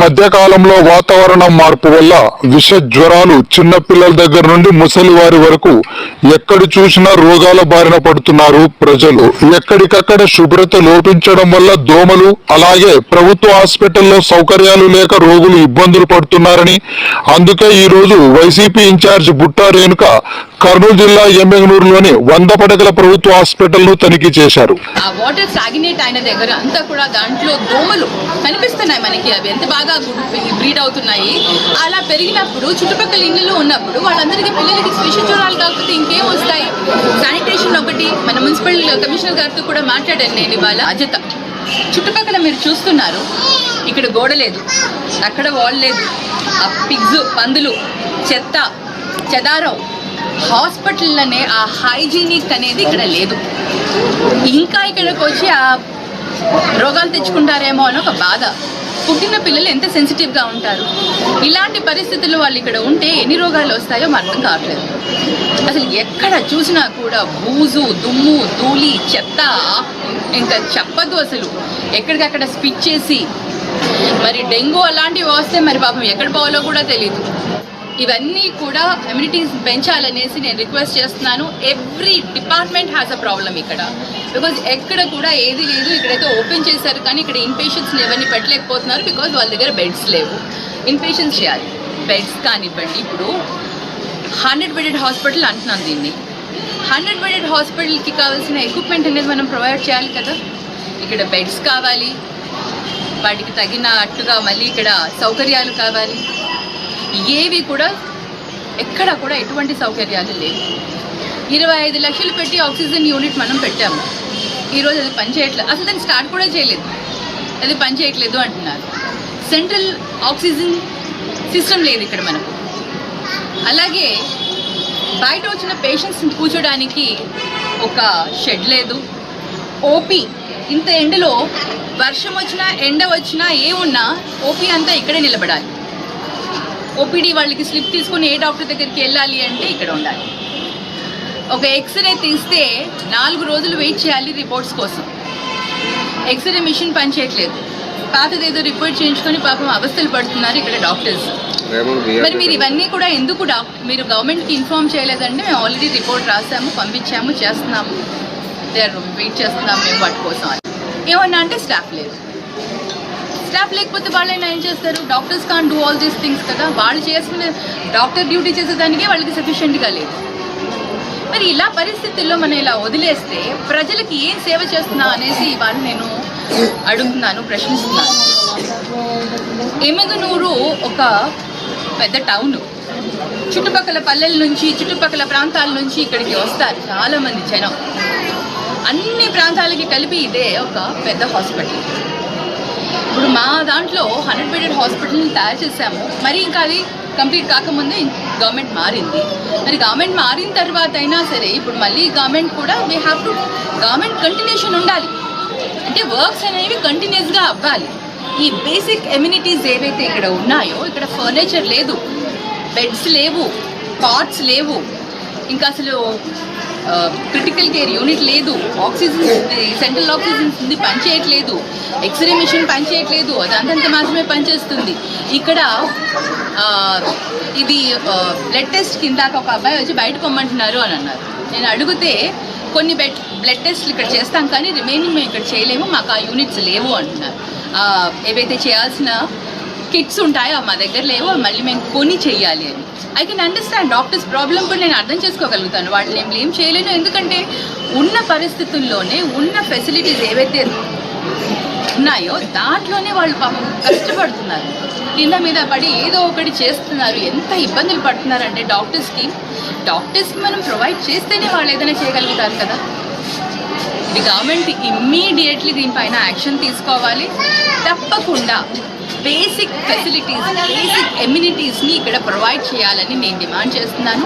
మధ్య కాలంలో వాతావరణం మార్పు వల్ల విష జ్వరాలు చిన్న పిల్లల దగ్గర నుండి ముసలి వారి వరకు ఎక్కడ చూసినా రోగాల బారిన పడుతున్నారు ప్రజలు. ఎక్కడికక్కడ శుభ్రత లోపించడం వల్ల దోమలు, అలాగే ప్రభుత్వ హాస్పిటల్లో సౌకర్యాలు లేక రోగులు ఇబ్బందులు పడుతున్నారని, అందుకే ఈ రోజు వైసీపీ ఇన్ఛార్జ్ బుట్టా రేణుక కర్నూలు జిల్లా ఎమ్మెగనూరులోని 100 పడకల ప్రభుత్వ హాస్పిటల్ ను తనిఖీ చేశారు. ఆ వాటర్ స్టాగ్నేట్ అయిన దగ్గర అంతా కూడా దాంట్లో దోమలు కనిపిస్తున్నాయి మనకి. అవి ఎంత బాగా బ్రీడ్ అవుతున్నాయి. అలా పెరిగినప్పుడు చుట్టుపక్కల ఇళ్ళలో ఉన్నప్పుడు వాళ్ళందరికీ పిల్లలకి విష జ్వరాలు కాకపోతే ఇంకేం వస్తాయి? శానిటేషన్ ఒకటి. మన మున్సిపల్ కమిషనర్ గారితో కూడా మాట్లాడాను నేను ఇవాళ. అజత చుట్టుపక్కల మీరు చూస్తున్నారు, ఇక్కడ గోడ లేదు, అక్కడ వాల్ లేదు, ఆ పిగ్స్, పందులు, చెత్త చెదారం, హాస్పిటల్ అనే ఆ హైజీనిక్ అనేది ఇక్కడ లేదు. ఇంకా ఇక్కడికి వచ్చి ఆ రోగాలు తెచ్చుకుంటారేమో అని ఒక బాధ. పుట్టిన పిల్లలు ఎంత సెన్సిటివ్గా ఉంటారు. ఇలాంటి పరిస్థితుల్లో వాళ్ళు ఇక్కడ ఉంటే ఎన్ని రోగాలు వస్తాయో అర్థం కావట్లేదు. అసలు ఎక్కడ చూసినా కూడా బూజు, దుమ్ము, ధూళి, చెత్త, ఇంకా చెప్పదు. అసలు ఎక్కడికక్కడ స్పిచ్ చేసి మరి డెంగ్యూ అలాంటివి వస్తే మరి పాపం ఎక్కడ పోవాలో కూడా తెలియదు. ఇవన్నీ కూడా ఇమ్యూనిటీస్ పెంచాలనేసి నేను రిక్వెస్ట్ చేస్తున్నాను. Every department has a problem ఇక్కడ. బికాజ్ ఎక్కడ కూడా ఏది లేదు. ఇక్కడైతే ఓపెన్ చేశారు కానీ ఇక్కడ ఇన్పేషెంట్స్ని ఎవరిని పెట్టలేకపోతున్నారు. బికాజ్ వాళ్ళ దగ్గర బెడ్స్ లేవు. ఇన్పేషెంట్స్ చేయాలి, బెడ్స్ కానివ్వండి. ఇప్పుడు 100 బెడెడ్ హాస్పిటల్ అంటున్నాం దీన్ని. 100 బెడెడ్ హాస్పిటల్కి కావాల్సిన ఎక్విప్మెంట్ అనేది మనం ప్రొవైడ్ చేయాలి కదా. ఇక్కడ బెడ్స్ కావాలి, వాటికి తగినట్టుగా మళ్ళీ ఇక్కడ సౌకర్యాలు కావాలి. ఏవి కూడా ఎక్కడ కూడా ఎటువంటి సౌకర్యాలు లేవు. 25 లక్షలు పెట్టి ఆక్సిజన్ యూనిట్ మనం పెట్టాము. ఈరోజు అది పనిచేయట్లేదు. అసలు దాన్ని స్టార్ట్ కూడా చేయలేదు. అది పనిచేయట్లేదు అంటున్నారు. సెంట్రల్ ఆక్సిజన్ సిస్టమ్ లేదు ఇక్కడ మనకు. అలాగే బయట వచ్చిన పేషెంట్స్ని కూర్చోడానికి ఒక షెడ్ లేదు. ఓపీ ఇంత ఎండలో వర్షం వచ్చినా ఎండ వచ్చినా ఏమున్నా ఓపీ అంతా ఇక్కడే నిలబడాలి. ఓపీడీ వాళ్ళకి స్లిప్ తీసుకుని ఏ డాక్టర్ దగ్గరికి వెళ్ళాలి అంటే ఇక్కడ ఉండాలి. ఒక ఎక్స్రే తీస్తే 4 రోజులు వెయిట్ చేయాలి రిపోర్ట్స్ కోసం. ఎక్స్రే మిషన్ పనిచేయట్లేదు. పాతదేదో రిపోర్ట్ చేయించుకొని పాపం అవస్థలు పడుతున్నారు ఇక్కడ డాక్టర్స్. మరి మీరు ఇవన్నీ కూడా ఎందుకు మీరు గవర్నమెంట్కి ఇన్ఫార్మ్ చేయలేదంటే మేము ఆల్రెడీ రిపోర్ట్ రాసాము, పంపించాము, చేస్తున్నాము, వెయిట్ చేస్తున్నాము మేము వాటి కోసం. ఏమన్నా అంటే స్టాఫ్ లేదు. స్టాఫ్ లేకపోతే వాళ్ళైనా ఏం చేస్తారు? Doctors can do all these things కదా. వాళ్ళు చేసుకునే డాక్టర్ డ్యూటీ చేసేదానికే వాళ్ళకి సఫిషియెంట్గా లేదు. మరి ఇలా పరిస్థితుల్లో మనం ఇలా వదిలేస్తే ప్రజలకి ఏం సేవ చేస్తున్నా అనేసి ఇవాళ నేను అడుగుతున్నాను, ప్రశ్నిస్తున్నాను. ఎమ్మెగనూరు ఒక పెద్ద టౌన్. చుట్టుపక్కల పల్లెల నుంచి, చుట్టుపక్కల ప్రాంతాల నుంచి ఇక్కడికి వస్తారు చాలామంది జనం. అన్ని ప్రాంతాలకి కలిపి ఇదే ఒక పెద్ద హాస్పిటల్. ఇప్పుడు మా దాంట్లో 100 బెడెడ్ హాస్పిటల్ని తయారు చేశాము. మరి ఇంకా అది కంప్లీట్ కాకముందే గవర్నమెంట్ మారింది. మరి గవర్నమెంట్ మారిన తర్వాత అయినా సరే ఇప్పుడు మళ్ళీ గవర్నమెంట్ కూడా గవర్నమెంట్ కంటిన్యూషన్ ఉండాలి. అంటే వర్క్స్ అనేవి కంటిన్యూస్గా అవ్వాలి. ఈ బేసిక్ ఎమ్యూనిటీస్ ఏవైతే ఇక్కడ ఉన్నాయో, ఇక్కడ ఫర్నిచర్ లేదు, బెడ్స్ లేవు, కాట్స్ లేవు, ఇంకా అసలు క్రిటికల్ కేర్ యూనిట్ లేదు, ఆక్సిజన్ సెంట్రల్ ఆక్సిజన్ ఉంది పనిచేయట్లేదు, ఎక్స్రే మిషన్ పనిచేయట్లేదు, అది అంతంత మాత్రమే పనిచేస్తుంది. ఇక్కడ ఇది బ్లడ్ టెస్ట్ కిందాక ఒక అబ్బాయి వచ్చి బయట పొమ్మంటున్నారు అని అన్నారు. నేను అడిగితే కొన్ని బ్లడ్ టెస్ట్లు ఇక్కడ చేస్తాం కానీ రిమైనింగ్ మేము ఇక్కడ చేయలేము, మాకు ఆ యూనిట్స్ లేవు అంటున్నారు. ఏవైతే చేయాల్సిన కిట్స్ ఉంటాయో మా దగ్గర లేవు, మళ్ళీ మేము కొని చెయ్యాలి అని. I can understand doctors problem కూడా నేను అర్థం చేసుకోగలుగుతాను. వాటిని ఏం చేయలేను. ఎందుకంటే ఉన్న పరిస్థితుల్లోనే ఉన్న ఫెసిలిటీస్ ఏవైతే ఉన్నాయో దాంట్లోనే వాళ్ళు పాపం కష్టపడుతున్నారు. కింద మీద పడి ఏదో ఒకటి చేస్తున్నారు. ఎంత ఇబ్బందులు పడుతున్నారంటే డాక్టర్స్కి మనం ప్రొవైడ్ చేస్తేనే వాళ్ళు ఏదైనా చేయగలుగుతారు కదా. ఇది గవర్నమెంట్ ఇమ్మీడియట్లీ దీనిపైన యాక్షన్ తీసుకోవాలి. తప్పకుండా బేసిక్ ఫెసిలిటీస్, బేసిక్ ఎమ్యూనిటీస్ని ఇక్కడ ప్రొవైడ్ చేయాలని నేను డిమాండ్ చేస్తున్నాను.